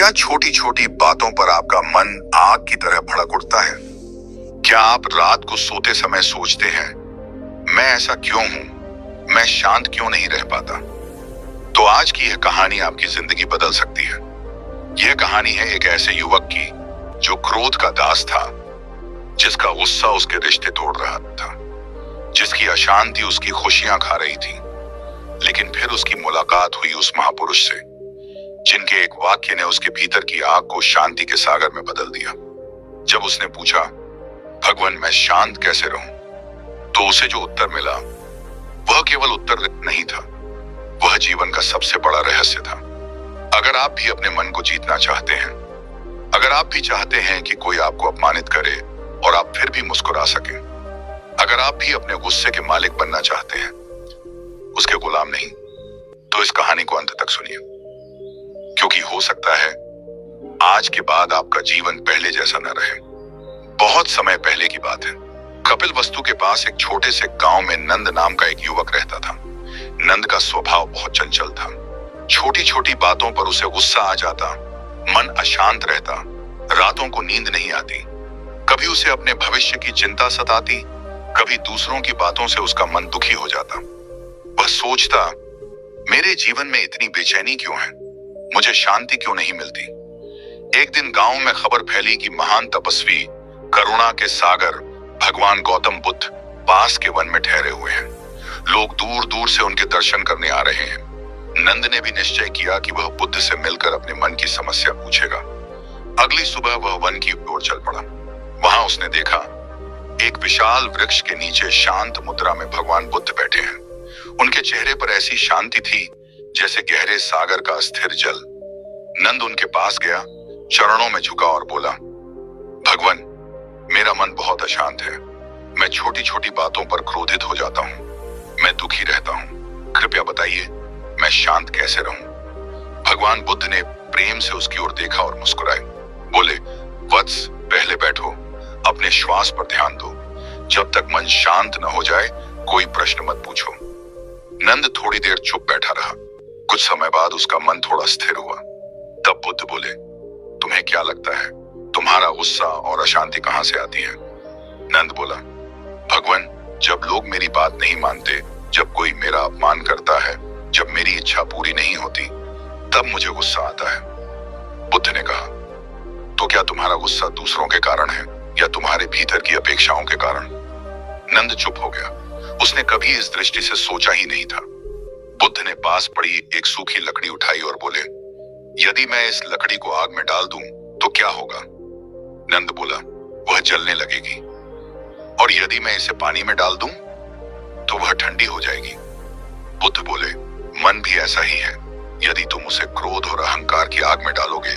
क्या छोटी छोटी बातों पर आपका मन आग की तरह भड़क उठता है? क्या आप रात को सोते समय सोचते हैं, मैं ऐसा क्यों हूं, मैं शांत क्यों नहीं रह पाता? तो आज की यह कहानी आपकी जिंदगी बदल सकती है। यह कहानी है एक ऐसे युवक की जो क्रोध का दास था, जिसका गुस्सा उसके रिश्ते तोड़ रहा था, जिसकी अशांति उसकी खुशियां खा रही थी। लेकिन फिर उसकी मुलाकात हुई उस महापुरुष से, जिनके एक वाक्य ने उसके भीतर की आग को शांति के सागर में बदल दिया। जब उसने पूछा, भगवान मैं शांत कैसे रहूं, तो उसे जो उत्तर मिला वह केवल उत्तर नहीं था, वह जीवन का सबसे बड़ा रहस्य था। अगर आप भी अपने मन को जीतना चाहते हैं, अगर आप भी चाहते हैं कि कोई आपको अपमानित करे और आप फिर भी मुस्कुरा सकें, अगर आप भी अपने गुस्से के मालिक बनना चाहते हैं, उसके गुलाम नहीं, तो इस कहानी को अंत तक सुनिए, क्योंकि हो सकता है आज के बाद आपका जीवन पहले जैसा न रहे। बहुत समय पहले की बात है। कपिलवस्तु के पास एक छोटे से गांव में नंद नाम का एक युवक रहता था। नंद का स्वभाव बहुत चंचल था। छोटी छोटी बातों पर उसे गुस्सा आ जाता, मन अशांत रहता, रातों को नींद नहीं आती। कभी उसे अपने भविष्य की चिंता सताती, कभी दूसरों की बातों से उसका मन दुखी हो जाता। वह सोचता, मेरे जीवन में इतनी बेचैनी क्यों है, मुझे शांति क्यों नहीं मिलती। एक दिन गांव में खबर फैली कि महान तपस्वी, करुणा के सागर भगवान गौतम बुद्ध पास के वन में ठहरे हुए हैं। लोग दूर दूर से उनके दर्शन करने आ रहे हैं। नंद ने भी निश्चय किया कि वह बुद्ध से मिलकर अपने मन की समस्या पूछेगा। अगली सुबह वह वन की ओर चल पड़ा। वहां उसने देखा, एक विशाल वृक्ष के नीचे शांत मुद्रा में भगवान बुद्ध बैठे हैं। उनके चेहरे पर ऐसी शांति थी जैसे गहरे सागर का स्थिर जल। नंद उनके पास गया, चरणों में झुका और बोला, भगवान मेरा मन बहुत अशांत है। मैं छोटी छोटी बातों पर क्रोधित हो जाता हूँ, मैं दुखी रहता हूँ। कृपया बताइए मैं शांत कैसे रहूं। भगवान बुद्ध ने प्रेम से उसकी ओर देखा और मुस्कुराए। बोले, वत्स पहले बैठो, अपने श्वास पर ध्यान दो। जब तक मन शांत न हो जाए कोई प्रश्न मत पूछो। नंद थोड़ी देर चुप बैठा रहा। कुछ समय बाद उसका मन थोड़ा स्थिर हुआ। तब बुद्ध बोले, तुम्हें क्या लगता है तुम्हारा गुस्सा और अशांति कहां से आती है? नंद बोला, भगवान जब लोग मेरी बात नहीं मानते, जब कोई मेरा अपमान करता है, जब मेरी इच्छा पूरी नहीं होती, तब मुझे गुस्सा आता है। बुद्ध ने कहा, तो क्या तुम्हारा गुस्सा दूसरों के कारण है या तुम्हारे भीतर की अपेक्षाओं के कारण? नंद चुप हो गया। उसने कभी इस दृष्टि से सोचा ही नहीं था। बुद्ध ने पास पड़ी एक सूखी लकड़ी उठाई और बोले, यदि मैं इस लकड़ी को आग में डाल दूं तो क्या होगा? नंद बोला, वह जलने लगेगी। और यदि मैं इसे पानी में डाल दूं तो वह ठंडी हो जाएगी। बुद्ध बोले, मन भी ऐसा ही है। यदि तुम उसे क्रोध और अहंकार की आग में डालोगे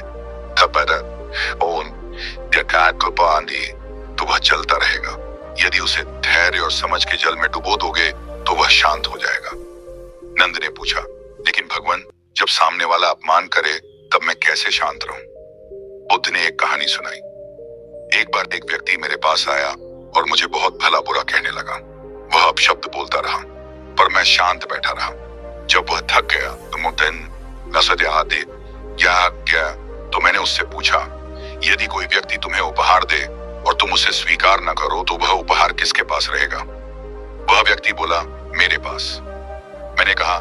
तो वह जलता रहेगा। यदि उसे धैर्य और समझ के जल में डुबो दोगे तो वह शांत हो जाएगा। नंद ने पूछा, लेकिन भगवान जब सामने वाला अपमान करे तब मैं कैसे शांत रहूं? बुद्ध ने एक कहानी सुनाई। एक बार एक व्यक्ति मेरे पास आया और मुझे बहुत भला बुरा कहने लगा। वह अपशब्द बोलता रहा, पर मैं शांत बैठा रहा। जब वह थक गया तो मैंने उससे पूछा, यदि कोई व्यक्ति तुम्हें उपहार दे और तुम उसे स्वीकार न करो तो वह उपहार किसके पास रहेगा? वह व्यक्ति बोला, मेरे पास। मैंने कहा,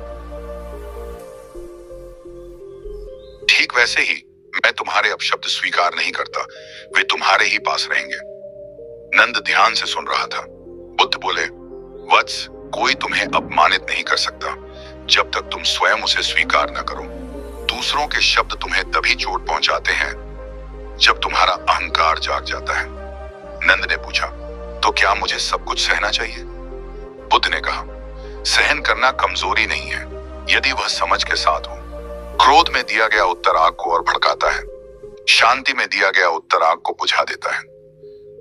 ठीक वैसे ही मैं तुम्हारे अपशब्द स्वीकार नहीं करता, वे तुम्हारे ही पास रहेंगे। नंद ध्यान से सुन रहा था। बुद्ध बोले, वत्स कोई तुम्हें अपमानित नहीं कर सकता जब तक तुम स्वयं उसे स्वीकार न करो। दूसरों के शब्द तुम्हें तभी चोट पहुंचाते हैं जब तुम्हारा अहंकार जाग जाता है। नंद ने पूछा, तो क्या मुझे सब कुछ सहना चाहिए? बुद्ध ने कहा, सहन करना कमजोरी नहीं है, यदि वह समझ के साथ हो। क्रोध में दिया गया उत्तर आग को और भड़काता है, शांति में दिया गया उत्तर आग को बुझा देता है।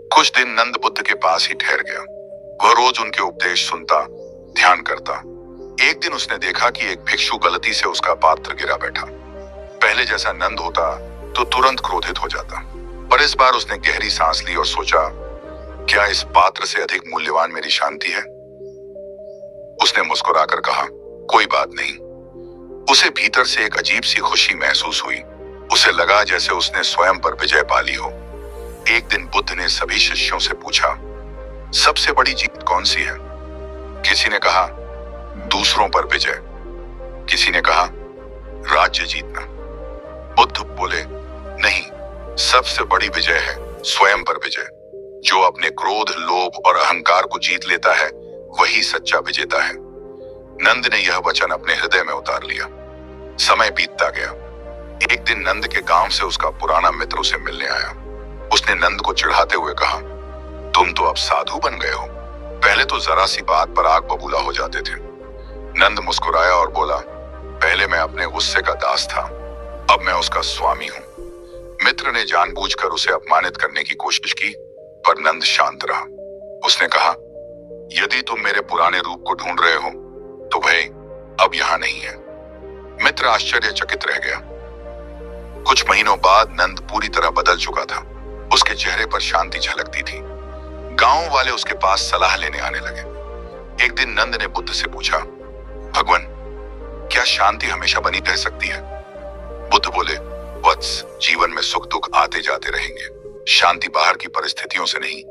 कुछ दिन नंद बुद्ध के पास ही ठहर गया। वह रोज उनके उपदेश सुनता, ध्यान करता। एक दिन उसने देखा कि एक भिक्षु गलती से उसका पात्र गिरा बैठा। पहले जैसा नंद होता तो तुरंत क्रोधित हो जाता, पर इस बार उसने गहरी सांस ली और सोचा, क्या इस पात्र से अधिक मूल्यवान मेरी शांति है? उसने मुस्कुराकर कहा, कोई बात नहीं। उसे भीतर से एक अजीब सी खुशी महसूस हुई, उसे लगा जैसे उसने स्वयं पर विजय पा ली हो। एक दिन बुद्ध ने सभी शिष्यों से पूछा, सबसे बड़ी जीत कौन सी है? किसी ने कहा, दूसरों पर विजय। किसी ने कहा, राज्य जीतना। बुद्ध बोले, नहीं, सबसे बड़ी विजय है स्वयं पर विजय। जो अपने क्रोध, लोभ और अहंकार को जीत लेता है वही सच्चा विजेता है। नंद ने यह वचन अपने हृदय में उतार लिया। समय बीतता गया। एक दिन नंद के गांव से उसका पुराना मित्र उसे मिलने आया। उसने नंद को चिढ़ाते हुए कहा, तुम तो अब साधु बन गए हो। पहले तो जरा सी बात पर आग बबूला हो जाते थे। नंद मुस्कुराया और बोला, पहले मैं अपने गुस्से का दास था, अब मैं उसका स्वामी हूं। मित्र ने जानबूझकर उसे अपमानित करने की कोशिश की, पर नंद शांत रहा। उसने कहा, यदि तुम मेरे पुराने रूप को ढूंढ रहे हो तो वह अब यहां नहीं है। मित्र आश्चर्यचकित रह गया। कुछ महीनों बाद नंद पूरी तरह बदल चुका था। उसके चेहरे पर शांति झलकती थी। गांव वाले उसके पास सलाह लेने आने लगे। एक दिन नंद ने बुद्ध से पूछा, भगवान, क्या शांति हमेशा बनी रह सकती है? बुद्ध बोले, वत्स, जीवन में सुख दुख आते जाते रहेंगे। शांति बाहर की परिस्थितियों से नहीं,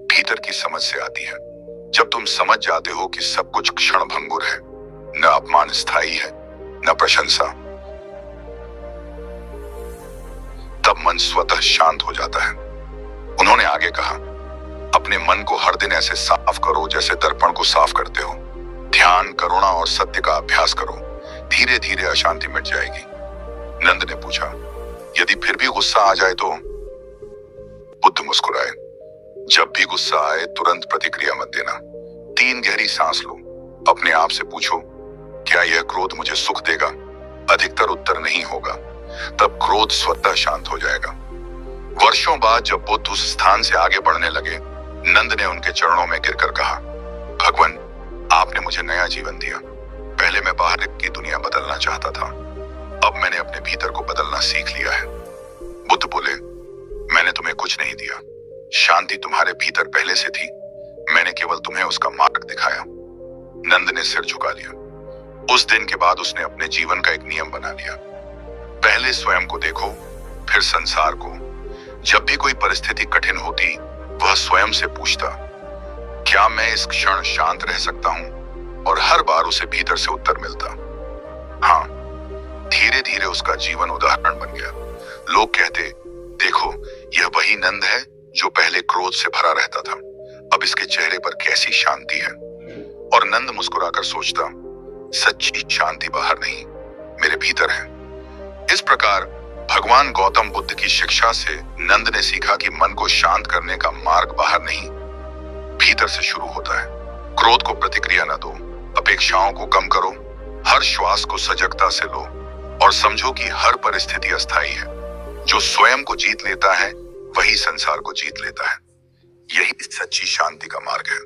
भीतर की समझ से आती है। जब तुम समझ जाते हो कि सब कुछ क्षणभंगुर है, न अपमान स्थायी है, न प्रशंसा, तब मन स्वतः शांत हो जाता है। उन्होंने आगे कहा, अपने मन को हर दिन ऐसे साफ करो जैसे दर्पण को साफ करते हो। ध्यान, करुणा और सत्य का अभ्यास करो। धीरे धीरे अशांति मिट जाएगी। नंद ने पूछा, यदि फिर भी गुस्सा आ जाए तो? बुद्ध मुस्कुराए, जब भी गुस्सा आए तुरंत प्रतिक्रिया मत देना। 3 गहरी सांस लो। अपने आप से पूछो, क्या यह क्रोध मुझे सुख देगा? अधिकतर उत्तर नहीं होगा। तब क्रोध स्वतः शांत हो जाएगा। वर्षों बाद जब बुद्ध उस स्थान से आगे बढ़ने लगे, नंद ने उनके चरणों में गिरकर कहा, भगवान, आपने मुझे नया जीवन दिया। पहले मैं बाहर की दुनिया बदलना चाहता था, अब मैंने अपने भीतर को बदलना सीख लिया है। बुद्ध बोले, मैंने तुम्हें कुछ नहीं दिया। शांति तुम्हारे भीतर पहले से थी, मैंने केवल तुम्हें उसका मार्ग दिखाया। नंद ने सिर झुका लिया। उस दिन के बाद उसने अपने जीवन का एक नियम बना लिया, पहले स्वयं को देखो, फिर संसार को। जब भी कोई परिस्थिति कठिन होती, वह स्वयं से पूछता, क्या मैं इस क्षण शांत रह सकता हूं? और हर बार उसे भीतर से उत्तर मिलता, हाँ। धीरे धीरे उसका जीवन उदाहरण बन गया। लोग कहते, देखो, यह वही नंद है जो पहले क्रोध से भरा रहता था, अब इसके चेहरे पर कैसी शांति है। और नंद मुस्कुराकर सोचता, सच्ची शांति बाहर नहीं, मेरे भीतर है। इस प्रकार भगवान गौतम बुद्ध की शिक्षा से नंद ने सीखा कि मन को शांत करने का मार्ग बाहर नहीं, भीतर से शुरू होता है। क्रोध को प्रतिक्रिया न दो, अपेक्षाओं को कम करो, हर श्वास को सजगता से लो और समझो कि हर परिस्थिति अस्थायी है। जो स्वयं को जीत लेता है वही संसार को जीत लेता है। यही सच्ची शांति का मार्ग है।